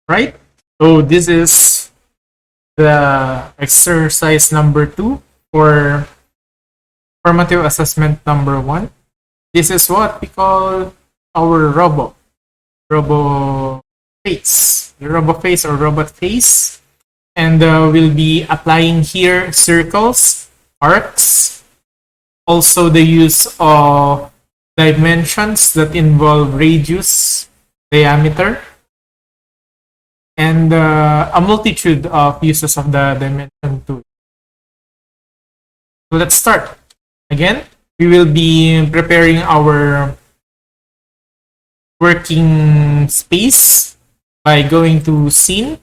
Right? So this is the exercise number 2 for formative assessment number 1. This is what we call our robo face, the robo face or robot face. And we'll be applying here circles, arcs, also the use of dimensions that involve radius, diameter, and a multitude of uses of the dimension tool. So let's start. Again, we will be preparing our working space by going to Scene,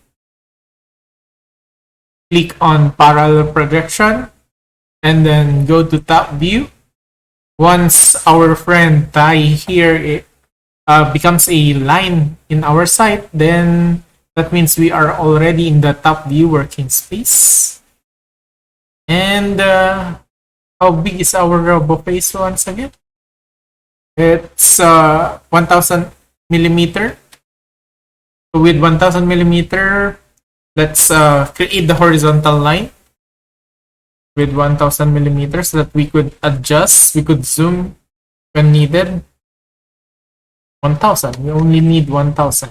click on Parallel Projection, and then go to Top View. Once our friend Thai here becomes a line in our site, then that means we are already in the top view working space. And how big is our robo face once again? It's 1000 millimeter. So with 1000 millimeter, let's create the horizontal line with 1000 millimeters so that we could adjust, we could zoom when needed. 1000, we only need 1000.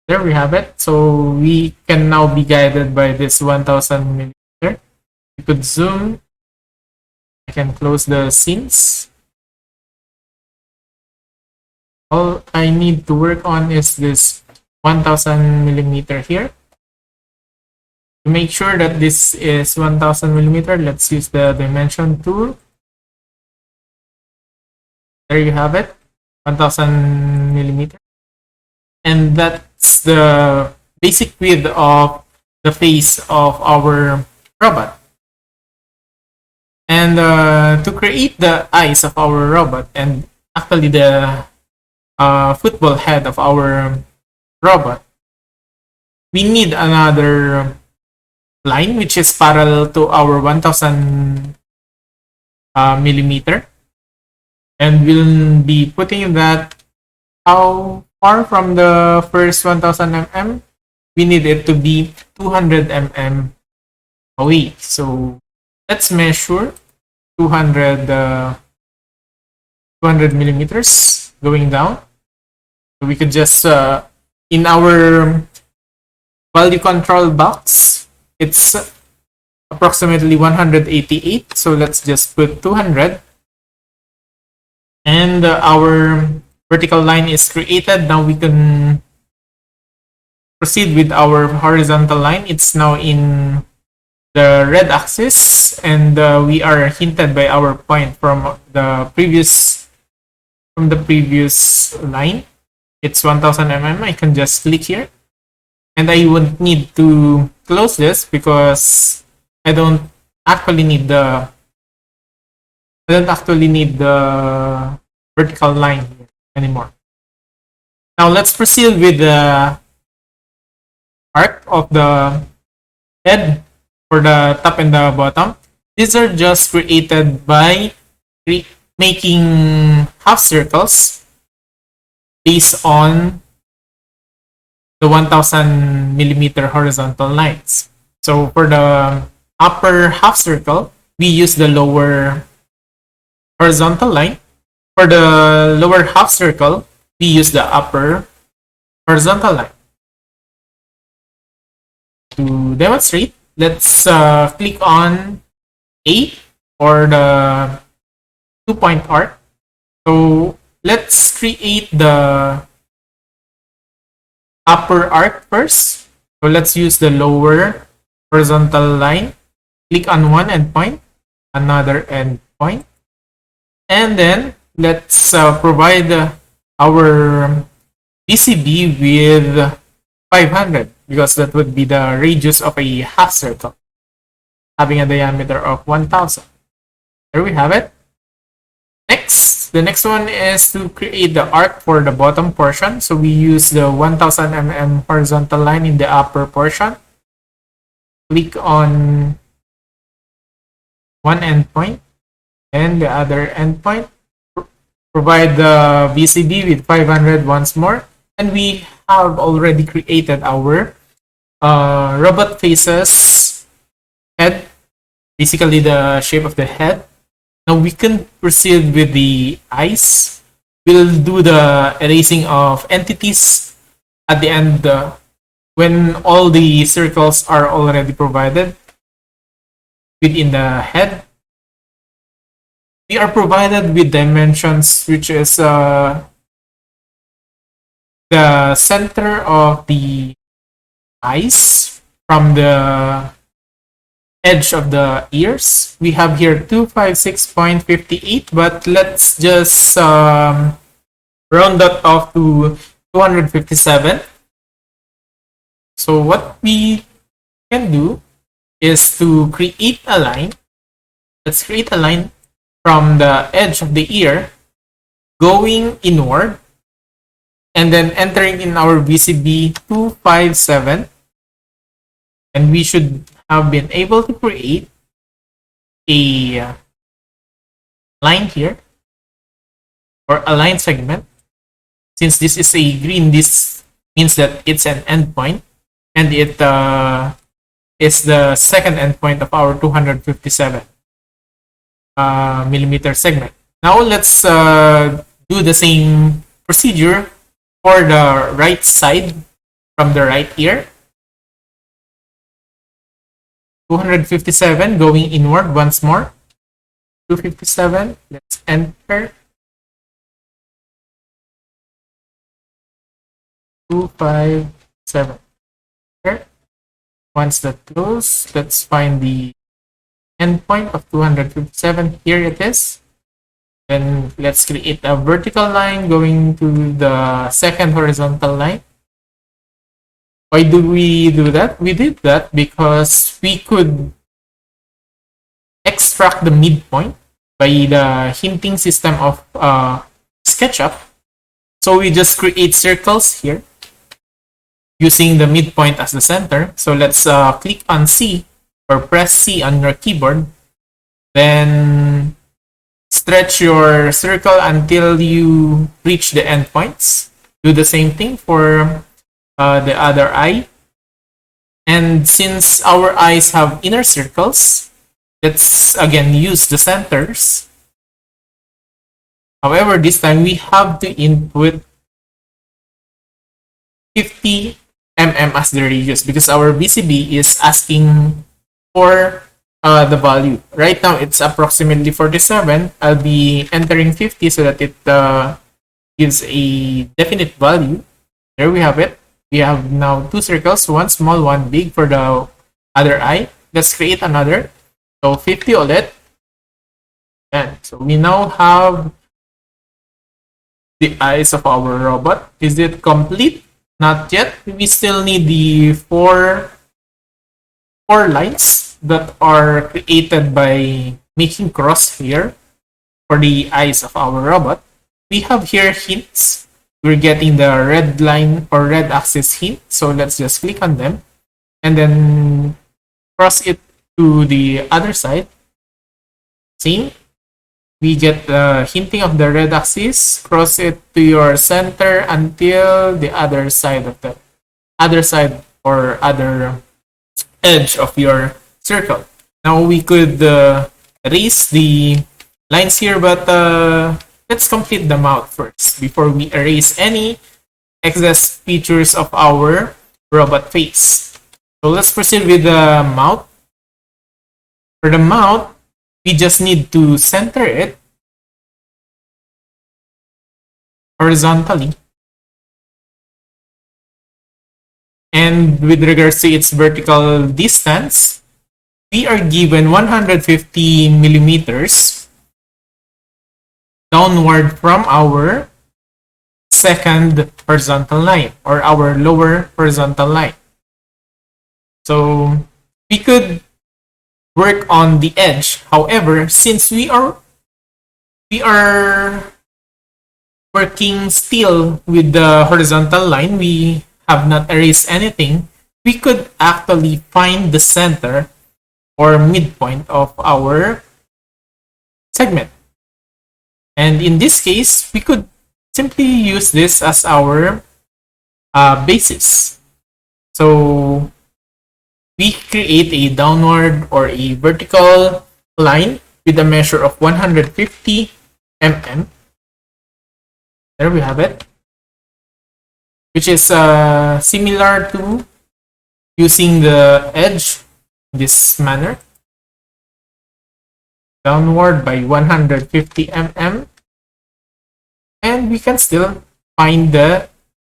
There we have it. So we can now be guided by this 1000 millimeter. We could zoom. I can close the scenes. All I need to work on is this 1000 millimeter here. To make sure that this is 1000 millimeter, let's use the dimension tool. There you have it, 1000 millimeter. And that's the basic width of the face of our robot. And to create the eyes of our robot and actually the football head of our robot, we need another line which is parallel to our 1000 millimeter. And we'll be putting that how far from the first 1000 mm. We need it to be 200 mm away. So let's measure 200 millimeters going down. So we could just in our value control box, it's approximately 188. So let's just put 200. And our vertical line is created. Now we can proceed with our horizontal line. It's now in the red axis, and we are hinted by our point from the previous line. It's 1000 mm. I can just click here, and I won't need to close this because I don't actually need the vertical line here anymore. Now let's proceed with the arc of the head for the top and the bottom. These are just created by making half circles based on the 1000 millimeter horizontal lines. So for the upper half circle, we use the lower horizontal line. For the lower half circle, we use the upper horizontal line. To demonstrate, let's click on A or the 2-point arc. So let's create the upper arc first. So let's use the lower horizontal line. Click on one endpoint, another endpoint, and then let's provide our PCB with 500 because that would be the radius of a half circle having a diameter of 1000. There we have it. Next, the next one is to create the arc for the bottom portion. So we use the 1000 mm horizontal line in the upper portion. Click on one endpoint and the other endpoint. Provide the VCB with 500 once more. And we have already created our robot faces head, basically the shape of the head. Now we can proceed with the eyes. We'll do the erasing of entities at the end when all the circles are already provided within the head. We are provided with dimensions, which is the center of the eyes from the edge of the ears. We have here 256.58, but let's just round that off to 257. So what we can do is to create a line. Let's create a line from the edge of the ear going inward and then entering in our VCB 257, and we should have been able to create a line here or a line segment. Since this is a green, this means that it's an endpoint, and it is the second endpoint of our 257 millimeter segment. Now let's do the same procedure for the right side from the right ear. 257 going inward once more. 257. Let's enter. 257. Here. Once that closes, let's find the endpoint of 257. Here it is. Then let's create a vertical line going to the second horizontal line. Why do we do that? We did that because we could extract the midpoint by the hinting system of SketchUp. So we just create circles here using the midpoint as the center. So let's click on C or press C on your keyboard. Then stretch your circle until you reach the endpoints. Do the same thing for the other eye. And since our eyes have inner circles, let's again use the centers. However, this time we have to input 50 mm as the radius because our VCB is asking for the value. Right now it's approximately 47. I'll be entering 50 so that it gives a definite value. There we have it. We have now two circles, one small, one big for the other eye. Let's create another. So 50 ulit. And so we now have the eyes of our robot. Is it complete? Not yet. We still need the four lines that are created by making crosshair for the eyes of our robot. We have here hints. We're getting the red line or red axis hint. So let's just click on them and then cross it to the other side. Same. We get the hinting of the red axis, cross it to your center until the other side of the other side or other edge of your circle. Now we could erase the lines here, but let's complete the mouth first before we erase any excess features of our robot face. So let's proceed with the mouth. For the mouth, we just need to center it horizontally. And with regards to its vertical distance, we are given 150 millimeters downward from our second horizontal line or our lower horizontal line. So we could work on the edge. However, since we are working still with the horizontal line, we have not erased anything. We could actually find the center or midpoint of our segment. And in this case, we could simply use this as our basis. So we create a downward or a vertical line with a measure of 150 mm. There we have it, which is similar to using the edge in this manner, downward by 150 mm, and we can still find the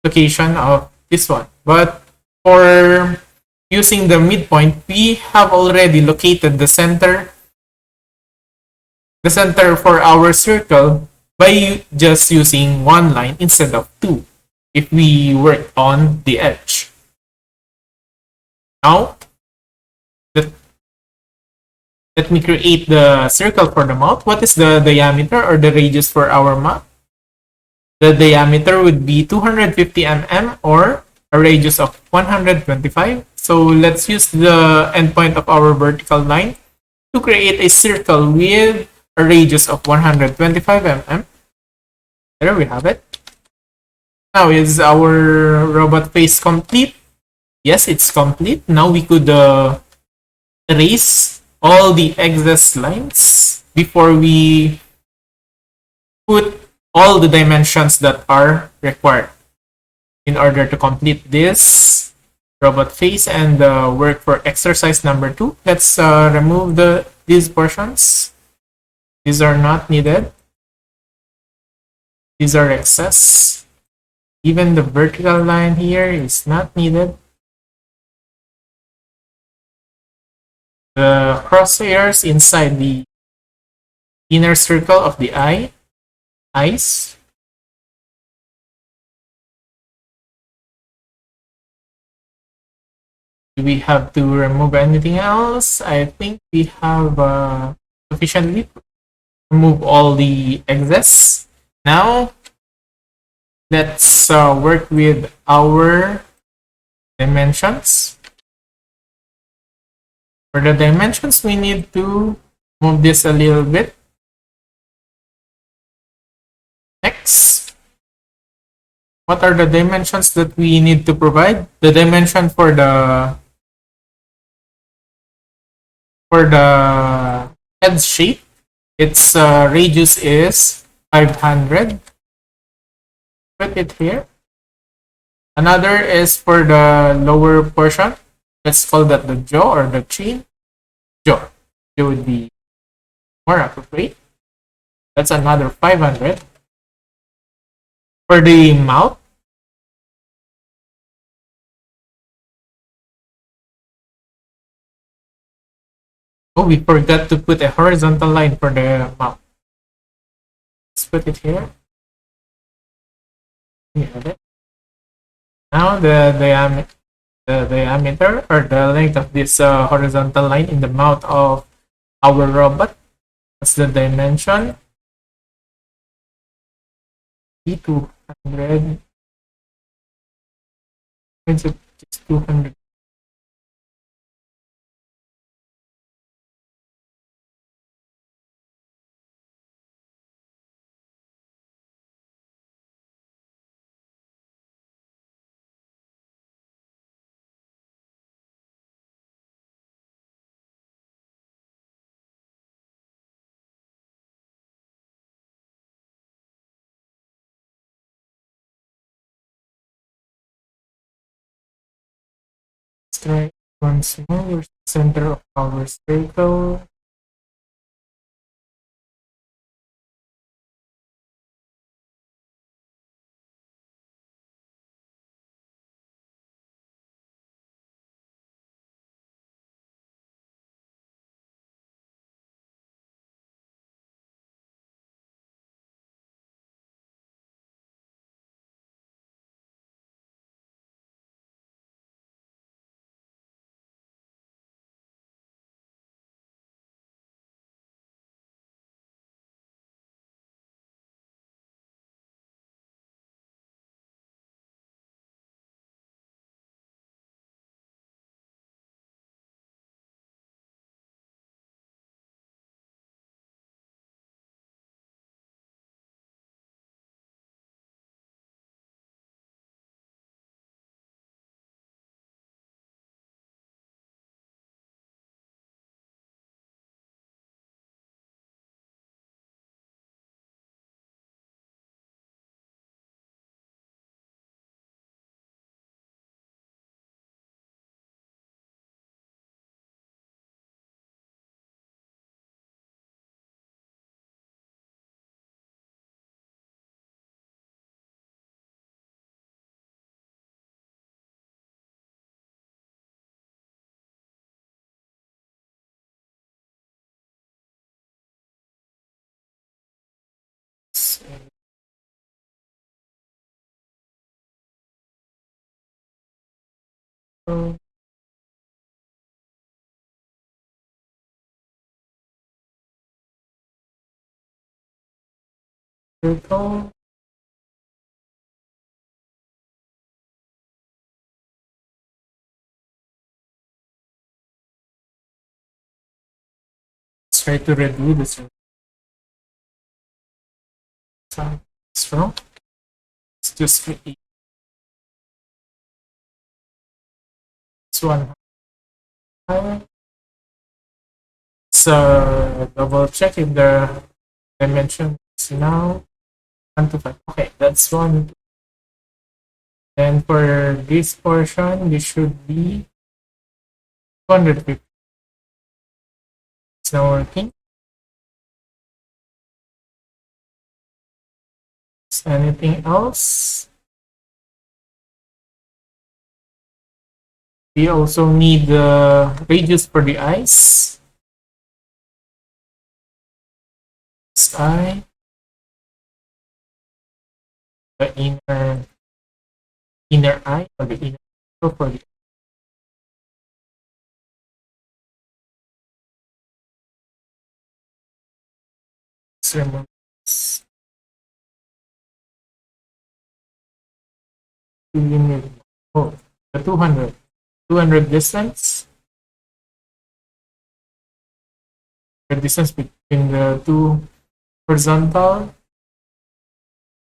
location of this one. But for using the midpoint, we have already located the center for our circle by just using one line instead of two if we work on the edge. Now, let, let me create the circle for the mouth. What is the diameter or the radius for our mouth? The diameter would be 250 mm or a radius of 125. So let's use the endpoint of our vertical line to create a circle with a radius of 125 mm. There we have it. Now, is our robot face complete? Yes, it's complete. Now we could erase all the excess lines before we put all the dimensions that are required in order to complete this robot face and work for exercise number 2. Let's remove these portions. These are not needed. These are excess. Even the vertical line here is not needed. The crosshairs inside the inner circle of the eyes. Do we have to remove anything else? I think we have sufficiently remove all the excess. Now, let's work with our dimensions. For the dimensions, we need to move this a little bit. Next, what are the dimensions that we need to provide? The dimension for the head shape, its radius is 500. Put it here. Another is for the lower portion. Let's call that the jaw or the chin. Jaw. Jaw would be more appropriate. That's another 500. For the mouth, oh, we forgot to put a horizontal line for the mouth. Let's put it here. We have it. Now the diameter or the length of this horizontal line in the mouth of our robot. That's the dimension. E200. It's just 200. Let's try once more. Where's the center of our circle? So, circle. Let's try to redo this. Strong. Let's just create this one. So double check if the dimension is now 1 to 5. Okay, that's one. And for this portion, this should be 250. It's now working. Is anything else? We also need the radius for the eyes. This eye. The inner eye or the inner for the remove this. Oh, the 200 distance. The distance between the two horizontal.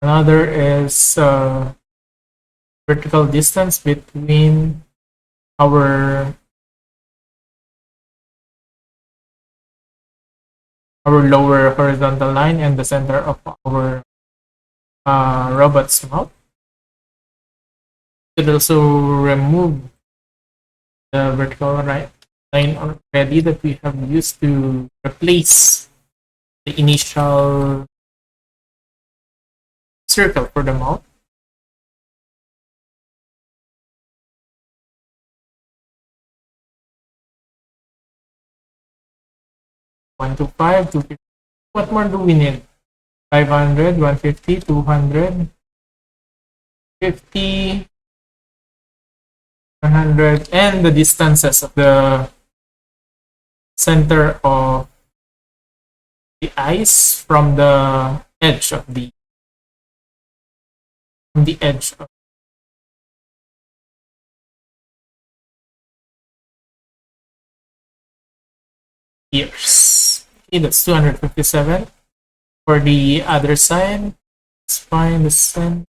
Another is vertical distance between our lower horizontal line and the center of our robot's mouth. Could also remove the vertical line already that we have used to replace the initial circle for the mouth. One to five, 250. What more do we need? 500, 150, 200, 50, 100, and the distances of the center of the eyes from the edge of the edge of ears. Okay, that's 257. For the other side, let's find the center.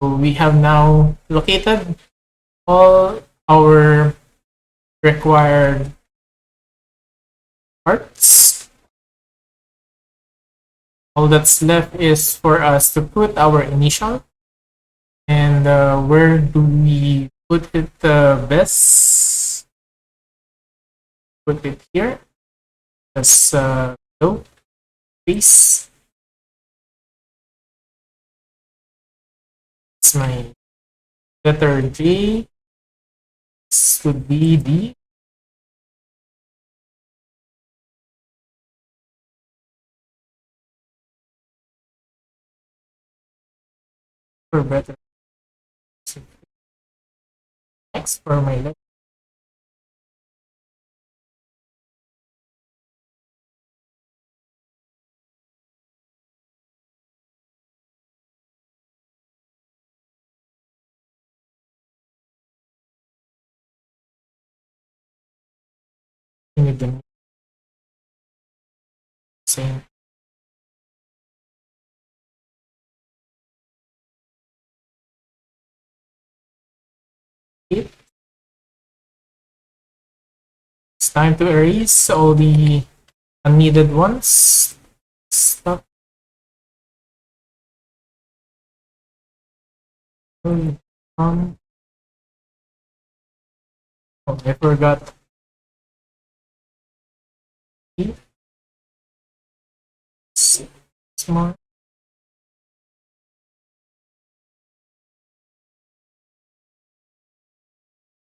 So we have now located all our required parts. All that's left is for us to put our initial. And where do we put it best? Put it here. As low, please. It's my letter J. This would be D. For better. Next for my letter. You need the same. It's time to erase all the unneeded ones. Stop. Oh, I forgot. Small.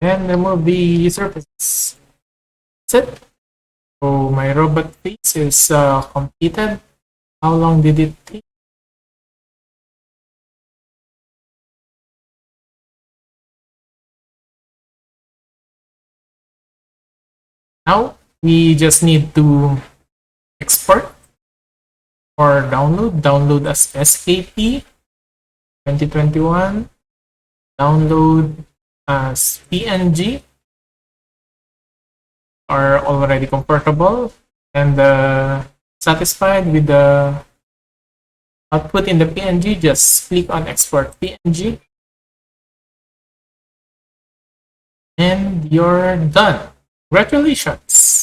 And remove the surfaces. That's it. So my robot face is completed. How long did it take? Now we just need to export or download as SKP 2021, download as PNG, are already comfortable and satisfied with the output in the PNG. Just click on export PNG and you're done. Congratulations.